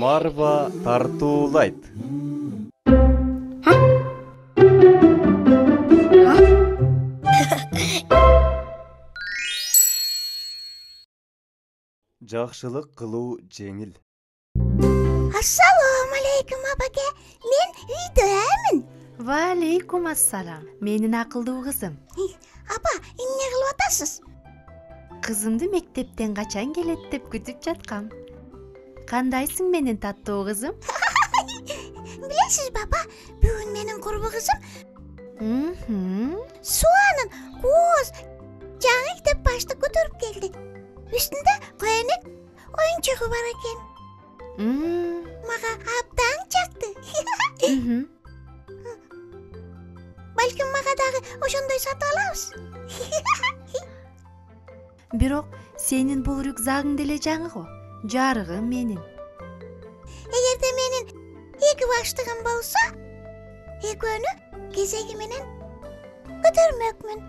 Марва тартуулайт. Жакшылык кылуу жеңил. Assalomu alaykum abaka. Men uydaman. Va alaykum assalom. Menin akılдуу kızım. Apa, эмне кылып атасыз? Kızımды mektepten kaçan gelet dep күтүп жаткам. Кандайсың менин таттуу кызым? Билесиз баба, бүгүн менин курбу кызым Суанын кооз жаңы китеп башты көтөрүп келди. Үстүндө көйнек оюнчугу бар экен. Мага абдан жакты. Балким мага дагы ошондой сатып алабыз. Бирок сенин бул рюкзагың деле жаңы го. Жарыгым менин. Эгерде менин эки баштыгым болсо, экөөнү кезеги менен көтөрмөкмүн.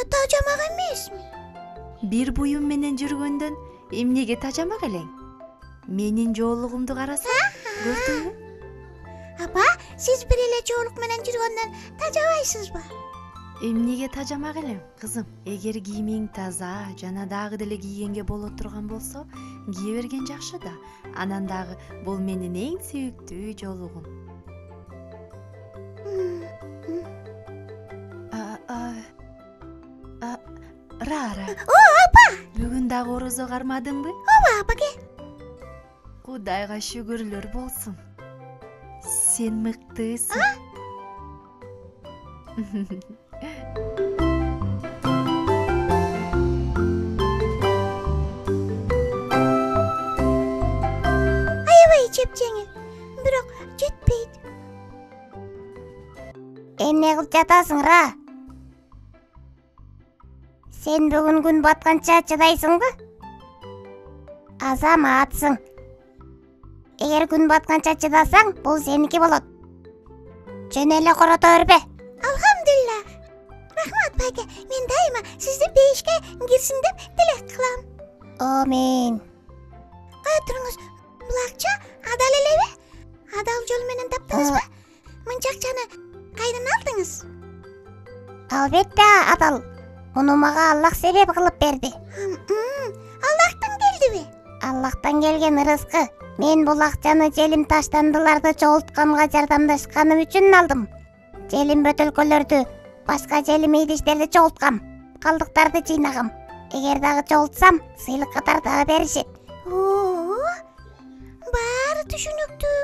Тажамак эмесми? Бир буюм менен жүргөндөн эмнеге тажамак элең? Менин жоолугумду карасаң, көрдүңбү? Апа, сиз бир эле жоолук менен жүргөндөн тажабайсызбы? Эмнеге тажамак элем, кызым? Эгер кийимиң таза жана дагы деле кийгенге боло турган болсо, кие берген жакшы да. Анан дагы бул менин эң сүйүктүү жоолугум. Рара. Апа! Бүгүн дагы орозо кармадыңбы? Ооба, апаке. Кудайга шүгүрлөр болсун. Сен мыктысың. Аябай жеп-жеңил, бирок жетпейт. Эмне кылып жатасың, Ра? Сен бүгүн күн батканча чыдайсыңбы? Азаматсың. Эгер күн батканча чыдасаң, бул сеники болот. Жөн эле корото бербе. Алхамдулилла. Рахмат байке. Мен дайыма сизди бейишке кирсин деп тилек кылам. Амин. Кая туруңуз? Бул акча адал элеби? Адал жол менен таптыңызбы? Мынча акчаны кайдан алдыңыз? Албетте адал. Муну мага Аллах себеп кылып берди. Аллахтан келдиби? Аллахтан келген рызкы. Мен бул акчаны желим таштандыларды жоолтканга жардамдашканым үчүн алдым. Желим бөтөлкөлөрдү, башка желим идиштерди жоолткам. Калдыктарды жыйнагам. Эгер дагы жоолтсам, сыйлык катары беришет. Баары түшүнүктүү.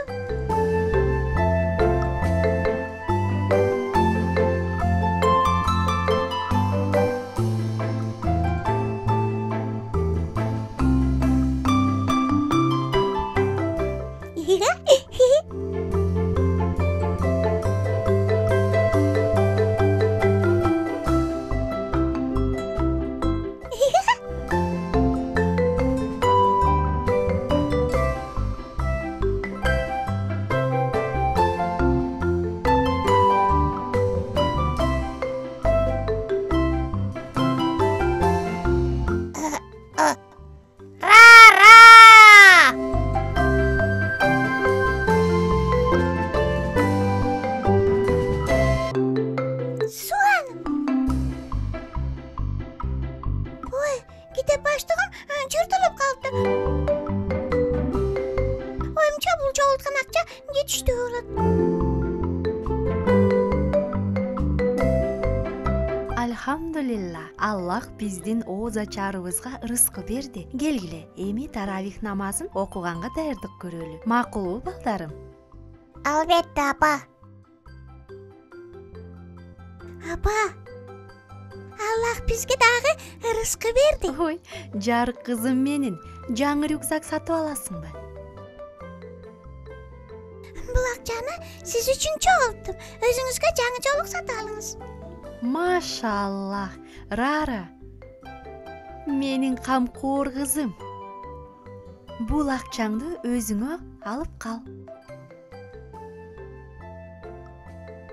Китеп баштыгым жыртылып калды. Оюмча бул жоголткан акча жетиштүү болот. Алхамдулилла. Аллах биздин ооз ачарыбызга рызкы берди. Келгиле, эми таравих намазын окуганга даярдык көрөлү. Макулбу балдарым? Албетте, апа. Апа, Аллах бизге дагы рызкы берди. Ой, жарык кызым менин, жаңы рюкзак сатып аласыңбы? Бул акчаны сиз үчүн чогулттум. Өзүңүзгө жаңы жоолук сатып алыңыз. Машаллах, Рара. Менин камкор кызым. Бул акчаңды өзүңө алып кал.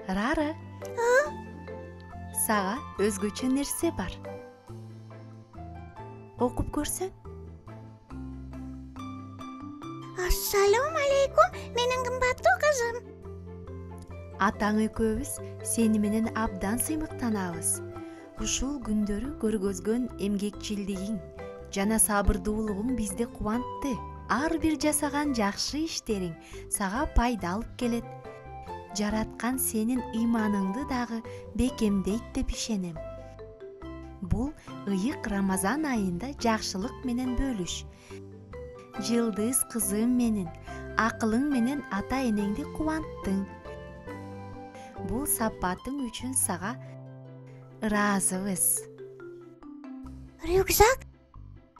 Рара. Сага өзгөчө нерсе бар. Окуп көрсөң? Assalamu алейкум, менин кымбаттуу кызым. Атаң экөөбүз сени менен абдан сыймыктанабыз. Ушул күндөрү көргөзгөн эмгекчилдигиң жана сабырдуулугуң бизди кубантты. Ар бир жасаган жакшы иштериң сага пайда алып келет. Жараткан сенин ыйманыңды дагы бекемдейт деп ишенем. Бул ыйык Рамазан айында жакшылык менен бөлүш. Жылдыз кызым менен, акылың менен ата энеңди кубанттың. Бул сапатың үчүн сага ыраазыбыз. Рюкзак,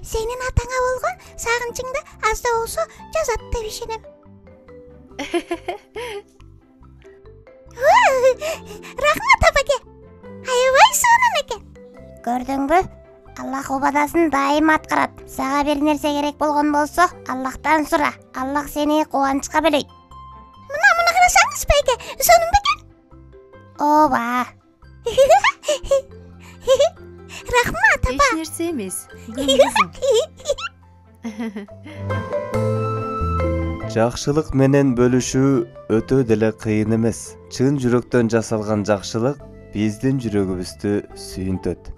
сенин атаңа болгон сагынычыңды аз да болсо жазат деп ишенем. Рахмат апаке. Аябай сонун экен. Көрдүңбү? Аллах убадасын дайым аткарат. Сага бир нерсе керек болгон болсо, Аллахтан сура. Аллах сени кубанычка бөлөйт. Мына карасаңыз байке, сонун бекен. Ооба. Рахмат апа. Эч нерсе эмес. Кызым. Жакшылык менен бөлүшүү өтө деле кыйын эмес. Чын жүрөктөн жасалган жакшылык биздин жүрөгүбүздү сүйүнтөт.